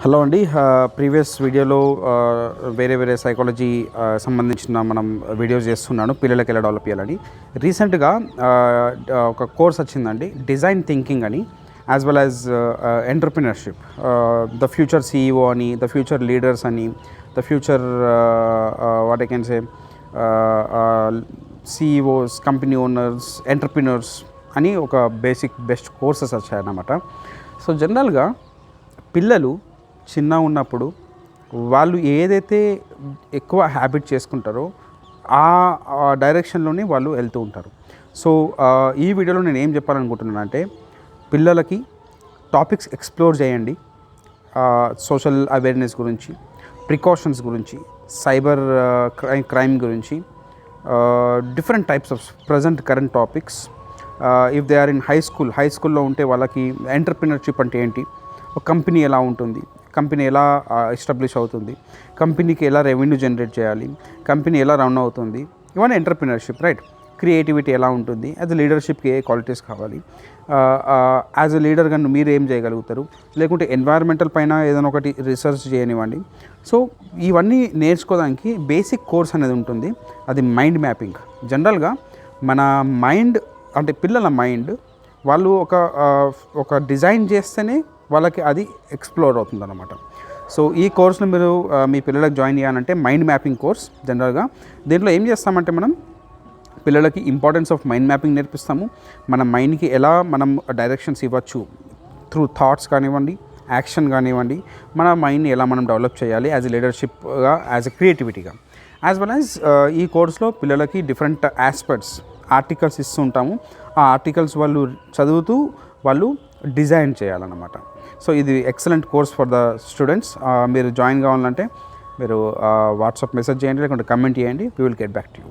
Hello అండి. Previous వీడియోలో వేరే సైకాలజీ సంబంధించిన మనం వీడియోస్ చేస్తున్నాను పిల్లలకి ఎలా డెవలప్ చేయాలని. రీసెంట్గా ఒక కోర్స్ వచ్చిందండి, డిజైన్ థింకింగ్ అని, as well as entrepreneurship, the future CEO అని, ద ఫ్యూచర్ లీడర్స్ అని, the future what I can say CEOs, company owners, entrepreneurs అని ఒక బెస్ట్ కోర్సెస్ వచ్చాయన్నమాట. సో జనరల్గా పిల్లలు చిన్న ఉన్నప్పుడు వాళ్ళు ఏదైతే ఎక్కువ హ్యాబిట్ చేసుకుంటారో ఆ డైరెక్షన్లోనే వాళ్ళు వెళ్తూ ఉంటారు. సో ఈ వీడియోలో నేను ఏం చెప్పాలనుకుంటున్నాను అంటే, పిల్లలకి టాపిక్స్ ఎక్స్ప్లోర్ చేయండి. సోషల్ అవేర్నెస్ గురించి, ప్రికాషన్స్ గురించి, సైబర్ క్రైమ్ గురించి, different types of current topics. If they are in high స్కూల్లో ఉంటే వాళ్ళకి ఎంటర్‌ప్రెన్యూర్‌షిప్ అంటే ఏంటి, ఒక కంపెనీ ఎలా ఉంటుంది, కంపెనీ ఎలా ఎస్టాబ్లిష్ అవుతుంది, కంపెనీకి ఎలా రెవెన్యూ జనరేట్ చేయాలి, కంపెనీ ఎలా రన్ అవుతుంది, ఇవన్నీ ఎంటర్‌ప్రెన్యూర్‌షిప్, రైట్. క్రియేటివిటీ ఎలా ఉంటుంది, యాజ్ ఎ లీడర్షిప్కి ఏ క్వాలిటీస్ కావాలి, యాజ్ ఎ లీడర్గా మీరు ఏం చేయగలుగుతారు, లేకుంటే ఎన్వైర్మెంటల్ పైన ఏదైనా ఒకటి రీసెర్చ్ చేయనివ్వండి. సో ఇవన్నీ నేర్చుకోవడానికి బేసిక్ కోర్స్ అనేది ఉంటుంది, అది మైండ్ మ్యాపింగ్. జనరల్గా మన మైండ్ అంటే పిల్లల మైండ్ వాళ్ళు ఒక డిజైన్ చేస్తేనే వాళ్ళకి అది ఎక్స్ప్లోర్ అవుతుందన్నమాట. సో ఈ కోర్స్ను మీరు మీ పిల్లలకు జాయిన్ చేయాలంటే మైండ్ మ్యాపింగ్ కోర్స్. జనరల్గా దీంట్లో ఏం చేస్తామంటే మనం పిల్లలకి ఇంపార్టెన్స్ ఆఫ్ మైండ్ మ్యాపింగ్ నేర్పిస్తాము. మన మైండ్కి ఎలా మనం డైరెక్షన్స్ ఇవ్వచ్చు, త్రూ థాట్స్ కానివ్వండి, యాక్షన్ కానివ్వండి, మన మైండ్ని ఎలా మనం డెవలప్ చేయాలి యాజ్ ఎ లీడర్షిప్గా, యాజ్ ఎ క్రియేటివిటీగా. యాజ్ వెల్ యాజ్ ఈ కోర్స్లో పిల్లలకి డిఫరెంట్ ఆస్పెక్ట్స్ ఆర్టికల్స్ ఇస్తూ ఉంటాము. ఆ ఆర్టికల్స్ వాళ్ళు చదువుతూ వాళ్ళు డిజైన్ చేయాలన్నమాట. సో ఇది excellent course for the students. మీరు జాయిన్ కావాలంటే మీరు వాట్సాప్ మెసేజ్ చేయండి, లేకుంటే కమెంట్ చేయండి. We will get back to you.